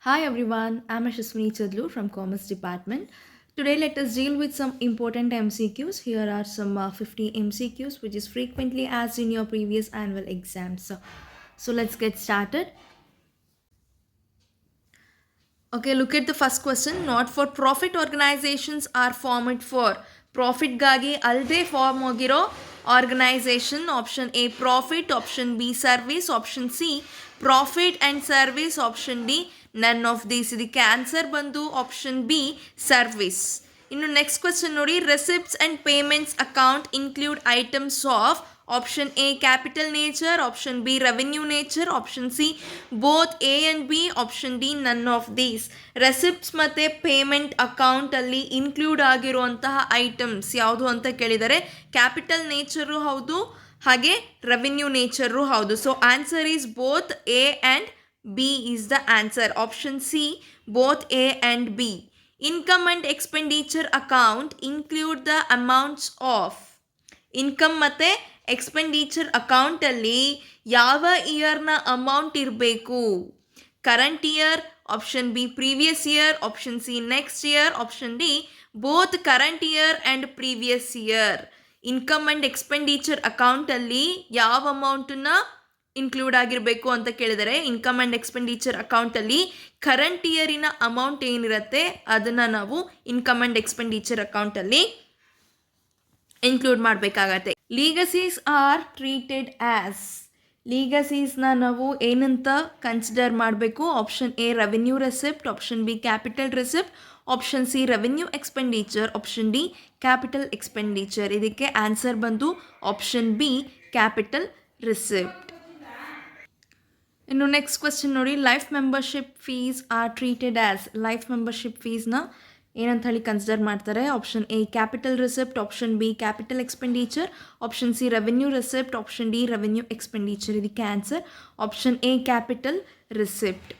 Hi everyone, I'm Ashwini Chadlu from Commerce Department. Today let us deal with some important MCQs. Here are some 50 MCQs which is frequently asked in your previous annual exams. So let's get started. Okay, look at the first question. Not for profit organizations are formed for profit ಗಾಗಿ ಅಲ್ಲದೆ form ಆಗಿರೋ organisation option A profit option B service option C profit and service option D none of these. ಇದಕ್ಕೆ answer ಬಂದು option B service. ಇನ್ನು next question ನೋಡಿ, receipts and payments account include items of option A capital nature option B revenue nature option C both A and B option D none of these. Receipts ಮತ್ತು payment ಅಕೌಂಟಲ್ಲಿ include ಆಗಿರುವಂತಹ items ಯಾವುದು ಅಂತ ಕೇಳಿದರೆ capital nature ಹೌದು ಹಾಗೆ revenue nature ಹೌದು. So answer is both A and B is the answer. Option C both A and B. Income and expenditure account include the amounts of. Income ಮತ್ತು expenditure ಅಕೌಂಟಲ್ಲಿ ಯಾವ ಇಯರ್ನ amount ಇರಬೇಕು? Current year, option B previous year, option C next year, option D both current year and previous year. Income and expenditure ಅಕೌಂಟಲ್ಲಿ ಯಾವ ಅಮೌಂಟನ್ನ include ಆಗಿರಬೇಕು ಅಂತ ಕೇಳಿದರೆ ಇನ್ಕಮ್ ಆ್ಯಂಡ್ ಎಕ್ಸ್ಪೆಂಡಿಚರ್ ಅಕೌಂಟಲ್ಲಿ ಕರೆಂಟ್ ಇಯರಿನ ಅಮೌಂಟ್ ಏನಿರುತ್ತೆ ಅದನ್ನು ನಾವು ಇನ್ಕಮ್ ಆ್ಯಂಡ್ ಎಕ್ಸ್ಪೆಂಡಿಚರ್ ಅಕೌಂಟಲ್ಲಿ ಇನ್ಕ್ಲೂಡ್ ಮಾಡಬೇಕಾಗತ್ತೆ. Legacies are treated as. ಲೀಗಸೀಸ್ನ ನಾವು ಏನಂತ ಕನ್ಸಿಡರ್ ಮಾಡಬೇಕು? Option A revenue receipt, option B capital receipt, option C revenue expenditure, option D capital expenditure. ಇದಕ್ಕೆ ಆನ್ಸರ್ ಬಂದು ಆಪ್ಷನ್ ಬಿ ಕ್ಯಾಪಿಟಲ್ ರಿಸಿಪ್ಟ್. ಇನ್ನು ನೆಕ್ಸ್ಟ್ ಕ್ವೆಶ್ಚನ್ ನೋಡಿ, life membership fees are treated as. ಲೈಫ್ ಮೆಂಬರ್ಶಿಪ್ ಫೀಸ್ನ ಏನಂತ ಹೇಳಿ ಕನ್ಸಿಡರ್ ಮಾಡ್ತಾರೆ? Option A capital receipt, option B capital expenditure, option C revenue receipt, option D revenue expenditure. ಇದಕ್ಕೆ answer option A capital receipt.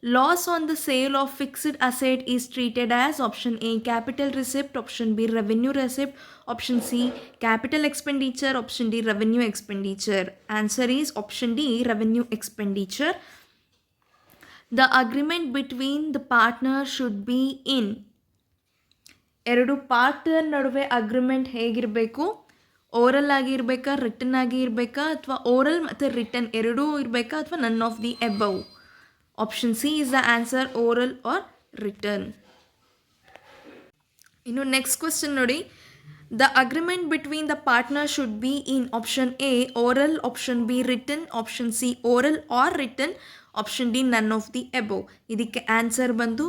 Loss on the sale of fixed asset is treated as option A capital receipt, option B revenue receipt, option C capital expenditure, option D revenue expenditure. Answer is option D revenue expenditure. The agreement between the partner should be in. ಎರಡು partner ನಡುವೆ agreement ಹೇಗಿರಬೇಕು? Oral ಆಗಿ ಇರಬೇಕಾ, return ಆಗಿ ಇರಬೇಕಾ, ಅಥವಾ oral ಮತ್ತು return ಎರಡೂ ಇರಬೇಕಾ, ಅಥವಾ none of the above? Option C is the answer, oral or return. ಇನ್ನು ನೆಕ್ಸ್ಟ್ ಕ್ವೆಶ್ಚನ್ ನೋಡಿ, the agreement between the partner should be in option A oral, option B written, option C oral or written, option D none of the above. ಇದಕ್ಕೆ answer ಬಂದು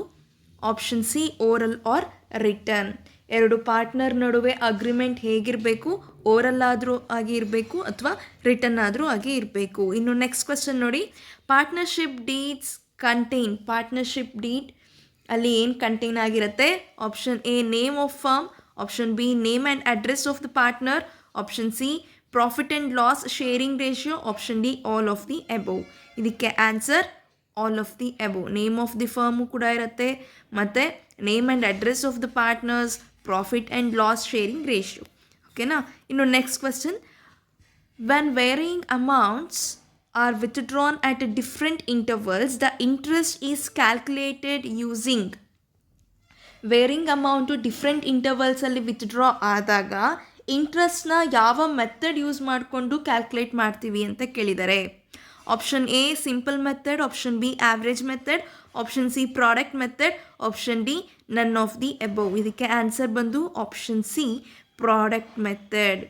option C oral or return. ಎರಡು partner ನಡುವೆ agreement ಹೇಗಿರಬೇಕು? Oral ಆದರೂ ಆಗಿ ಇರಬೇಕು ಅಥವಾ return ಆದರೂ ಆಗಿ ಇರಬೇಕು. ಇನ್ನು ನೆಕ್ಸ್ಟ್ ಕ್ವೆಶ್ಚನ್ ನೋಡಿ, partnership deeds contain. Partnership deed ಅಲ್ಲಿ ಏನು ಕಂಟೈನ್ ಆಗಿರುತ್ತೆ? Option A name of firm, option B name and address of the partner, option C profit and loss sharing ratio, option D all of the above. ಇದಕ್ಕೆ answer all of the above. Name of the firm ಕೂಡ ಇರುತ್ತೆ ಮತ್ತು name and address of the partners, profit and loss sharing ratio. ಓಕೆನಾ? ಇನ್ನು next question, when varying amounts are withdrawn at different intervals, the interest is calculated using. Varying amount different ಇಂಟರ್ವಲ್ಸಲ್ಲಿ withdraw ಆದಾಗ ಇಂಟ್ರೆಸ್ಟ್ನ ಯಾವ method use ಮಾಡಿಕೊಂಡು calculate ಮಾಡ್ತೀವಿ ಅಂತ ಕೇಳಿದ್ದಾರೆ. Option A simple method, option B average method, option C product method, option D none of the above. ಇದಕ್ಕೆ answer ಬಂದು option C product method.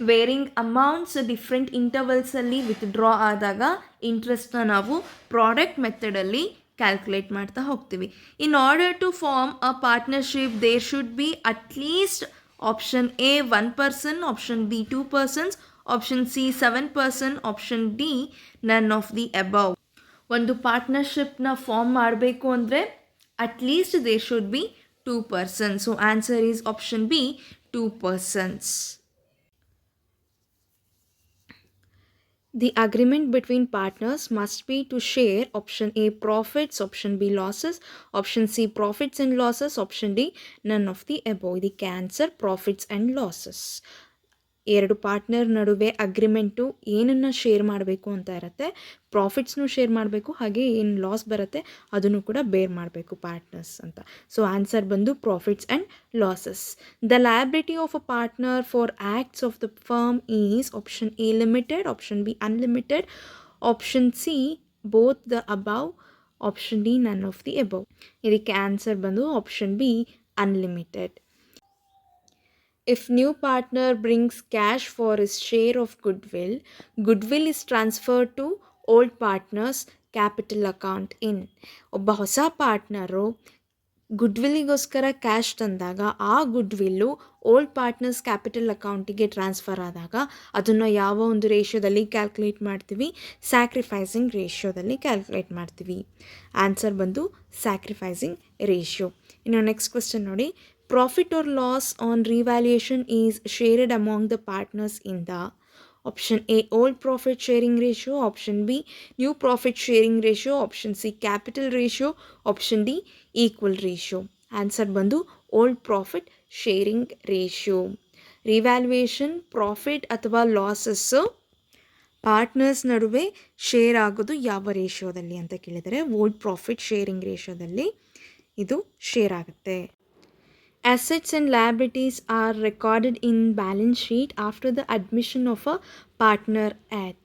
Varying amounts different ಇಂಟರ್ವಲ್ಸಲ್ಲಿ ವಿತ್ಡ್ರಾ ಆದಾಗ ಇಂಟ್ರೆಸ್ಟ್ನ ನಾವು ಪ್ರಾಡಕ್ಟ್ ಮೆಥಡಲ್ಲಿ ಕ್ಯಾಲ್ಕುಲೇಟ್ ಮಾಡ್ತಾ ಹೋಗ್ತೀವಿ. In order to form a partnership there should be at least option A 1 person, option B 2 persons, option C 7 person, option D none of the above. ಒಂದು ಪಾರ್ಟ್ನರ್ಶಿಪ್ನ firm ಮಾಡಬೇಕು ಅಂದರೆ at least there should be 2 persons. So answer is option B 2 persons. The agreement between partners must be to share option A profits, option B losses, option C profits and losses, option D none of the above. The answer profits and losses. ಎರಡು partner ನಡುವೆ agreement ಏನನ್ನು share ಮಾಡಬೇಕು ಅಂತ ಇರುತ್ತೆ. ಪ್ರಾಫಿಟ್ಸ್ನೂ share ಮಾಡಬೇಕು, ಹಾಗೆ ಏನು loss ಬರುತ್ತೆ ಅದನ್ನು ಕೂಡ ಬೇರ್ ಮಾಡಬೇಕು ಪಾರ್ಟ್ನರ್ಸ್ ಅಂತ. ಸೊ ಆನ್ಸರ್ ಬಂದು profits and losses. The liability of a partner for acts of the firm is option A limited, option B unlimited, option C both the above, option D none of the above. ಇದಕ್ಕೆ answer ಬಂದು option B unlimited. If new partner brings cash for his share of goodwill, goodwill is transferred to old partner's capital account in. ಒಬ್ಬ ಹೊಸ partner ಗುಡ್ವಿಲ್ಲಿಗೋಸ್ಕರ cash ತಂದಾಗ ಆ ಗುಡ್ವಿಲ್ಲು old partners capital ಅಕೌಂಟಿಗೆ transfer ಆದಾಗ ಅದನ್ನು ಯಾವ ಒಂದು ರೇಷಿಯೋದಲ್ಲಿ ಕ್ಯಾಲ್ಕುಲೇಟ್ ಮಾಡ್ತೀವಿ? ಸ್ಯಾಕ್ರಿಫೈಸಿಂಗ್ ರೇಷಿಯೋದಲ್ಲಿ ಕ್ಯಾಲ್ಕುಲೇಟ್ ಮಾಡ್ತೀವಿ. ಆನ್ಸರ್ ಬಂದು ಸ್ಯಾಕ್ರಿಫೈಸಿಂಗ್ ರೇಷಿಯೋ. ಇನ್ನು ನೆಕ್ಸ್ಟ್ ಕ್ವೆಶ್ಚನ್ ನೋಡಿ. Profit or loss on revaluation is shared among the partners in the option A old profit sharing ratio, option B new profit sharing ratio, option C capital ratio, option D equal ratio. Answer ಬಂದು old profit sharing ratio. Revaluation profit ಅಥವಾ losses partners ನಡುವೆ share ಆಗೋದು ಯಾವ ರೇಷಿಯೋದಲ್ಲಿ ಅಂತ ಕೇಳಿದರೆ old profit sharing ರೇಷಿಯೋದಲ್ಲಿ ಇದು share ಆಗುತ್ತೆ. Assets and liabilities are recorded in balance sheet after the admission of a partner at.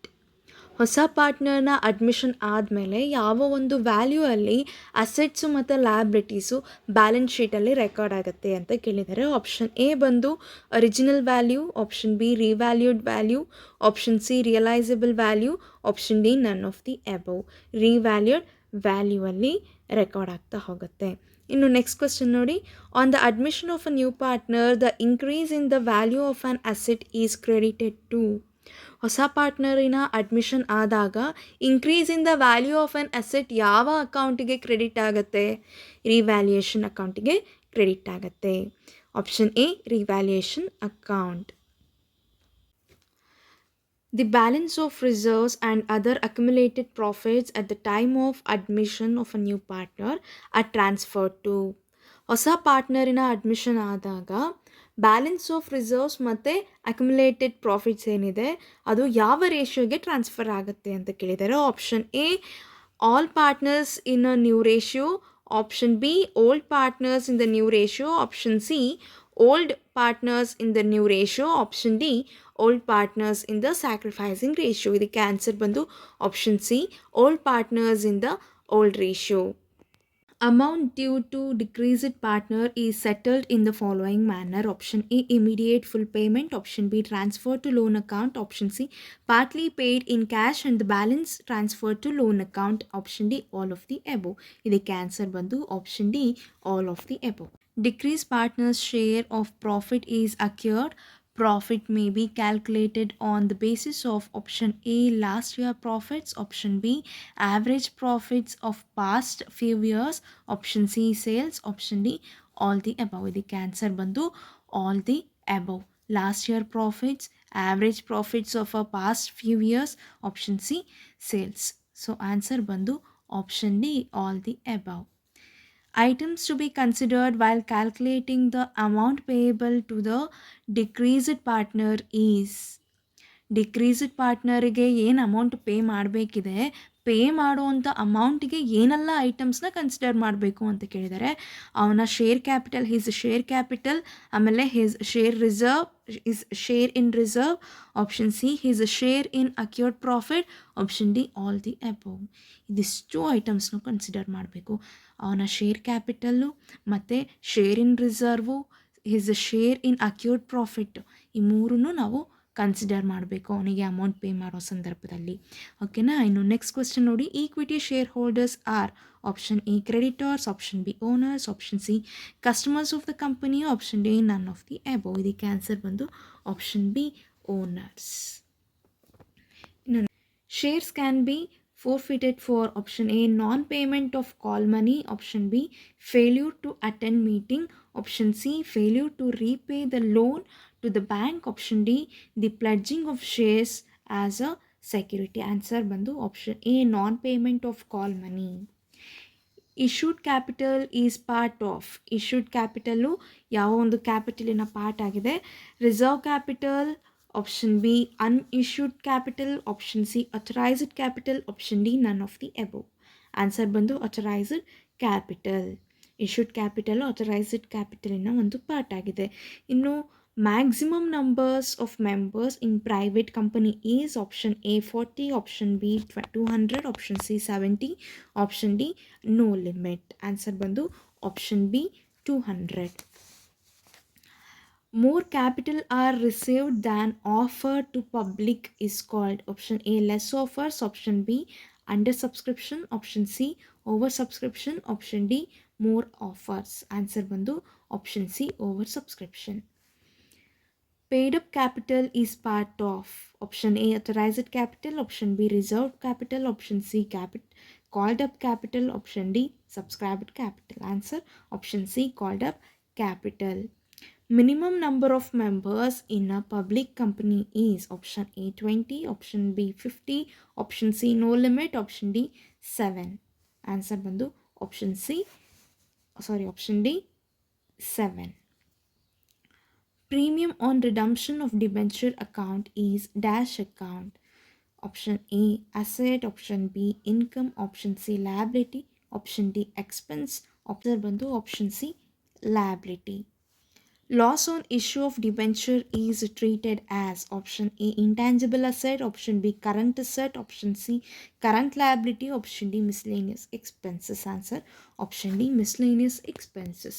ಹೊಸ ಪಾರ್ಟ್ನರ್ನ ಅಡ್ಮಿಷನ್ ಆದಮೇಲೆ ಯಾವ ಒಂದು ವ್ಯಾಲ್ಯೂ ಅಲ್ಲಿ ಅಸೆಟ್ಸು ಮತ್ತು ಲಯಬಿಲಿಟೀಸು ಬ್ಯಾಲೆನ್ಸ್ ಶೀಟಲ್ಲಿ ರೆಕಾರ್ಡ್ ಆಗುತ್ತೆ ಅಂತ ಕೇಳಿದ್ದಾರೆ. ಆಪ್ಷನ್ ಎ ಬಂದು original value, option B revalued value, option C realisable value, option D none of the above. Revalued value ಅಲ್ಲಿ ರೆಕಾರ್ಡ್ ಆಗ್ತಾ ಹೋಗುತ್ತೆ. ಇನ್ನು ನೆಕ್ಸ್ಟ್ ಕ್ವೆಶ್ಚನ್ ನೋಡಿ. On the admission of a new partner the increase in the value of an asset is credited to. ಹೊಸ ಪಾರ್ಟ್ನರಿನ admission ಆದಾಗ increase in the value of an asset ಯಾವ ಅಕೌಂಟಿಗೆ ಕ್ರೆಡಿಟ್ ಆಗುತ್ತೆ? ರಿವ್ಯಾಲ್ಯೂಯೇಷನ್ ಅಕೌಂಟಿಗೆ ಕ್ರೆಡಿಟ್ ಆಗುತ್ತೆ. Option A revaluation account. The balance of reserves and other accumulated profits at the time of admission of a new partner are transferred to. ಹೊಸ ಪಾರ್ಟ್ನರಿನ admission ಆದಾಗ balance of reserves ಮತ್ತು accumulated profits ಏನಿದೆ ಅದು ಯಾವ ರೇಷಿಯೋಗೆ transfer ಆಗುತ್ತೆ ಅಂತ ಕೇಳಿದ್ದಾರೆ. Option A all partners in a new ratio, option B old partners in the new ratio, option C old partners in the new ratio, option D old partners in the sacrificing ratio. ಇದಕ್ಕೆ answer ಬಂದು option C old partners in the old ratio. Amount due to decreased partner is settled in the following manner. Option A immediate full payment, option B transfer to loan account, option C partly paid in cash and the balance transferred to loan account, option D all of the above. ಇದಕ್ಕೆ answer ಬಂದು option D all of the above. Decreased partner's share of profit is accrued. Profit may be calculated on the basis of option A last year profits, option B average profits of past few years, option C sales, option D all the above. ಇದಕ್ಕೆ answer ಬಂದು all the above. Last year profits, average profits of a past few years, option C sales. So answer ಬಂದು option D all the above. Items to be considered while calculating the amount payable to the decreased partner is. Decreased ಪಾರ್ಟ್ನರಿಗೆ ಏನು amount pay ಮಾಡಬೇಕಿದೆ, pay ಮಾಡುವಂಥ ಅಮೌಂಟಿಗೆ ಏನೆಲ್ಲ ಐಟಮ್ಸ್ನ consider ಮಾಡಬೇಕು ಅಂತ ಕೇಳಿದರೆ ಅವನ share capital, his share capital, ಆಮೇಲೆ his share reserve, his share in reserve, option C his share in accrued profit, option D all the above. ಇದಿಷ್ಟು ಐಟಮ್ಸ್ನ ಕನ್ಸಿಡರ್ ಮಾಡಬೇಕು. ಅವನ ಶೇರ್ ಕ್ಯಾಪಿಟಲ್ಲು ಮತ್ತು share in reserve, his share in accrued profit, ಈ ಮೂರನ್ನು ನಾವು consider ಮಾಡಬೇಕು ಅವನಿಗೆ ಅಮೌಂಟ್ ಪೇ ಮಾಡೋ ಸಂದರ್ಭದಲ್ಲಿ. ಓಕೆನಾ. ಇನ್ನು ನೆಕ್ಸ್ಟ್ ಕ್ವೆಶ್ಚನ್ ನೋಡಿ. Equity share holders R option A creditors, option B owners, option C customers of the company, option D none of the above. ಇದಕ್ಕೆ ಆನ್ಸರ್ ಬಂದು ಆಪ್ಷನ್ ಬಿ ಓನರ್ಸ್. ಇನ್ನು shares can be forfeited for option A non-payment of call money, option B failure to attend meeting, option C failure to repay the loan to the bank, option D the pledging of shares as a security. Answer ಬಂದು option A non-payment of call money. Issued capital is part of. issued capital ಯಾವ ಒಂದು ಕ್ಯಾಪಿಟಲಿನ part ಆಗಿದೆ. Reserve capital, Option B, unissued capital. Option C, authorized capital. Option D, none of the above. Answer ಬಂದು authorized capital. issued capital authorized capital ಇನ ಒಂದು part ಆಗಿದೆ. ಇನ್ನು maximum numbers of members in private company is option A 40, option B 200, option C 70, option D no limit. Answer ಬಂದು option B 200. More capital are received than offered to public is called. Option A, less offers. Option B, under subscription. Option C, over subscription. Option D, more offers. Answer bandu option C, over subscription. Paid up capital is part of. Option A, authorized capital. Option B, reserved capital. Option C, called up capital. Option D, subscribed capital. Answer option C, called up capital. Minimum number of members in a public company is option A 20, option B 50, option C no limit, option D 7. Answer bandu option D 7. Premium on redemption of debenture account is dash account. Option A asset, option B income, option C liability, option D expense. Answer bandu option C liability. Loss on issue of debenture is treated as option A intangible asset, option B current asset, option C current liability, option D miscellaneous expenses. Answer option D miscellaneous expenses.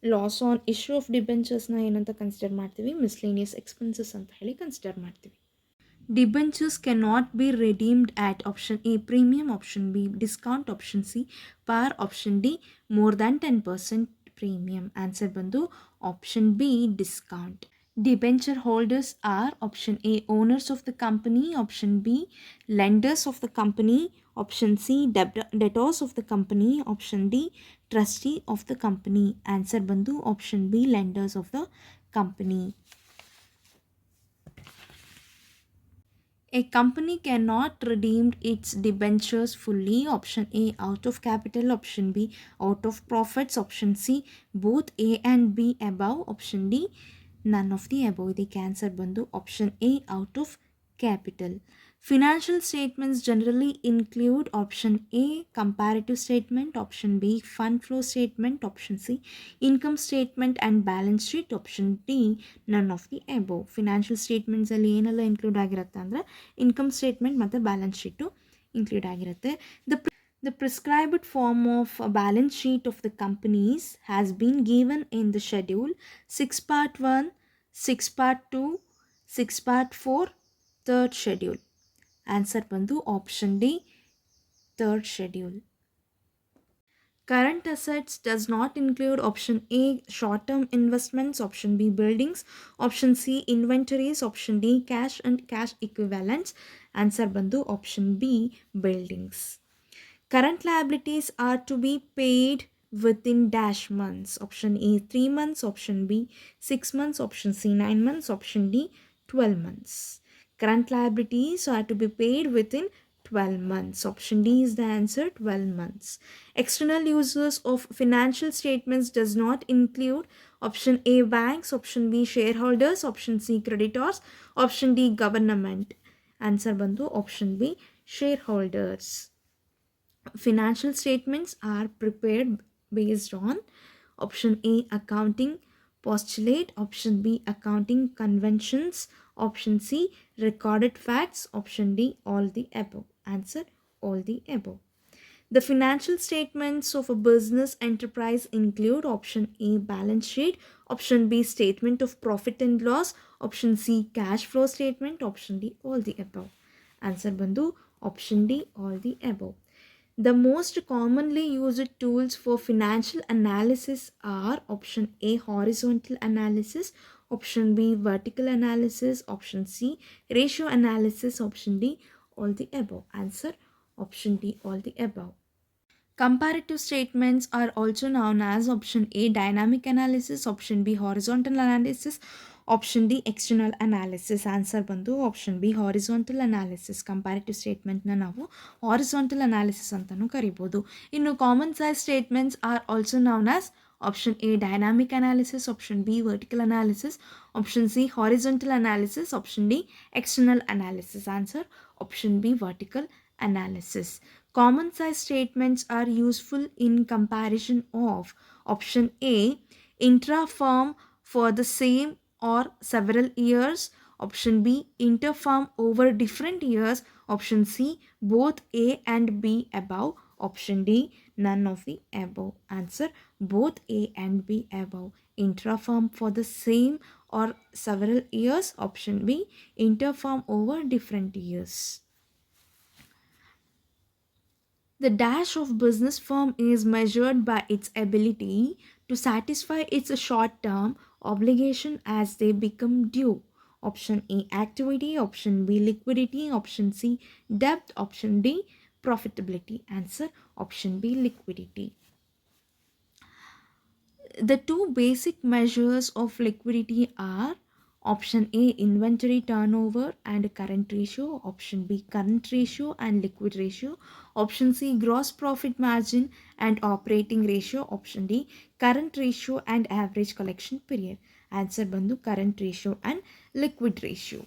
Loss on issue of debentures na ಏನಂತ consider ಮಾಡ್ತೀವಿ, miscellaneous expenses ಅಂತ ಹೇಳಿ consider ಮಾಡ್ತೀವಿ. Debentures cannot be redeemed at option A premium, option B discount, option C par, option D more than 10% premium. Answer bandu option B discount. Debenture holders are option A owners of the company, option B lenders of the company, option C debtors of the company, option D trustee of the company. Answer bandu option B lenders of the company. A company cannot redeem its debentures fully. Option A out of capital, option B out of profits, option C both A and B above, option D none of the above. ಇದಕ್ಕೆ answer ಬಂದು option A out of capital. Financial statements generally include option A comparative statement, option B fund flow statement, option C income statement and balance sheet, option D none of the above. Financial statements ಅಲ್ಲಿ ಏನೆಲ್ಲ include ಆಗಿರುತ್ತೆ ಅಂದರೆ income statement ಮತ್ತು balance sheet include ಆಗಿರುತ್ತೆ. The prescribed form of a balance sheet of the companies has been given in the schedule 6 part 1, 6 part 2, 6 part 4, third schedule. Answer bandu option D third schedule. Current assets does not include option A short-term investments, option B buildings, option C inventories, option D cash and cash equivalents. Answer bandu option B buildings. Current liabilities are to be paid within dash months. Option A 3 months, option B 6 months, option C 9 months, option D 12 months. Current liabilities are to be paid within 12 months. Option D is the answer, 12 months. External users of financial statements does not include option A banks, option B shareholders, option C creditors, option D government. Answer bandu option B shareholders. Financial statements are prepared based on option A accounting postulate, option B accounting conventions, option C recorded facts, option D all the above. Answer all the above. The financial statements of a business enterprise include option A balance sheet, option B statement of profit and loss, option C cash flow statement, option D all the above. Answer bandu option D all the above. The most commonly used tools for financial analysis are option A horizontal analysis, option B vertical analysis, option C ratio analysis, option D all the above. Answer option D all the above. Comparative statements are also known as option A dynamic analysis, option B horizontal analysis, option D external analysis. Answer bandu option B horizontal analysis. Comparative statement na ನಾವು horizontal analysis ಅಂತಲೂ ಕರಿಬೋದು. ಇನ್ನು common size statements are also known as Option A, dynamic analysis. Option B, vertical analysis. Option C, horizontal analysis. Option D, external analysis. Answer option B, vertical analysis. Common size statements are useful in comparison of option A, intra-firm for the same or several years. Option B, inter-firm over different years. Option C, both A and B above. Option D, none of the above. Answer both A and B above. Intra-firm for the same or several years. Option B, inter-firm over different years. The dash of business firm is measured by its ability to satisfy its short-term obligation as they become due. Option A, activity. Option B, liquidity. Option C, debt. Option D, profitability. Answer option B, liquidity. The two basic measures of liquidity are option A, inventory turnover and current ratio. Option B, current ratio and liquid ratio. Option C, gross profit margin and operating ratio. Option D, current ratio and average collection period. Answer bandu current ratio and liquid ratio.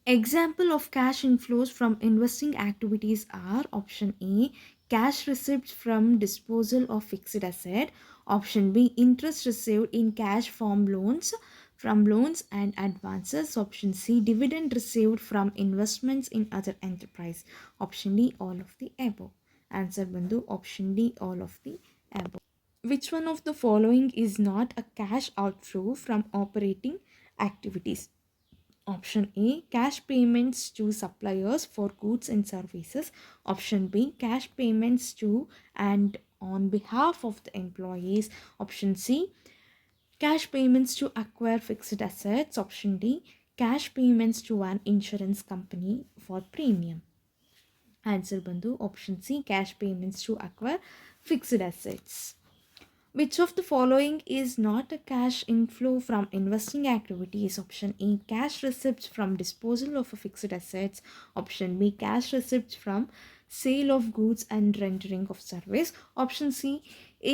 Example of cash inflows from investing activities are option A, cash received from disposal of fixed asset. Option B, interest received in cash from loans and advances. Option C, dividend received from investments in other enterprise. Option D, all of the above. Answer bandu option D, all of the above. Which one of the following is not a cash outflow from operating activities? Option A, cash payments to suppliers for goods and services. Option B, cash payments to and on behalf of the employees. Option C, cash payments to acquire fixed assets. Option D, cash payments to an insurance company for premium. Answer bandu option C, cash payments to acquire fixed assets. Which of the following is not a cash inflow from investing activities? Option A, cash receipts from disposal of fixed assets. Option B, cash receipts from sale of goods and rendering of service. Option C,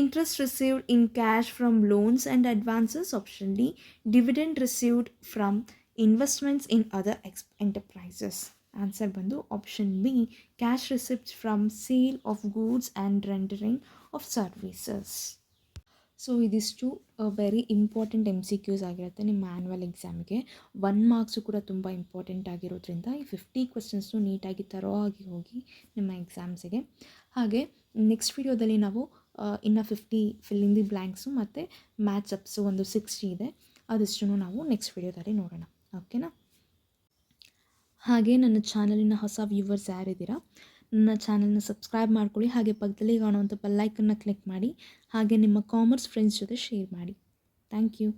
interest received in cash from loans and advances. Option D, dividend received from investments in other enterprises. Answer bandu option B, cash receipts from sale of goods and rendering of services. So ಇದಿಷ್ಟು very important MCQs ಆಗಿರುತ್ತೆ ನಿಮ್ಮ annual ಎಕ್ಸಾಮ್ಗೆ. 1 marks ಕೂಡ ತುಂಬ important ಆಗಿರೋದ್ರಿಂದ ಈ 50 ಕ್ವೆಶನ್ಸ್ನು ನೀಟಾಗಿ ತರೋ ಆಗಿ ಹೋಗಿ ನಿಮ್ಮ ಎಕ್ಸಾಮ್ಸಿಗೆ. ಹಾಗೆ ನೆಕ್ಸ್ಟ್ ವಿಡಿಯೋದಲ್ಲಿ ನಾವು ಇನ್ನು 50 ಫಿಲ್ ಇನ್ ದಿ ಬ್ಲ್ಯಾಂಕ್ಸು ಮತ್ತು ಮ್ಯಾಚ್ ಅಪ್ಸು ಒಂದು 60 ಇದೆ, ಅದಿಷ್ಟು ನಾವು ನೆಕ್ಸ್ಟ್ ವಿಡಿಯೋದಲ್ಲಿ ನೋಡೋಣ. ಓಕೆನಾ? ಹಾಗೆ ನನ್ನ ಚಾನಲಿನ ಹೊಸ ವ್ಯೂವರ್ಸ್ ಯಾರಿದ್ದೀರಾ, ನನ್ನ ಚಾನಲ್ನ ಸಬ್ಸ್ಕ್ರೈಬ್ ಮಾಡ್ಕೊಳ್ಳಿ. ಹಾಗೆ ಪಕ್ಕದಲ್ಲಿ ಕಾಣುವಂಥ ಬೆಲ್ಲೈಕನ್ನ ಕ್ಲಿಕ್ ಮಾಡಿ. ಹಾಗೆ ನಿಮ್ಮ ಕಾಮರ್ಸ್ ಫ್ರೆಂಡ್ಸ್ ಜೊತೆ ಶೇರ್ ಮಾಡಿ. Thank you.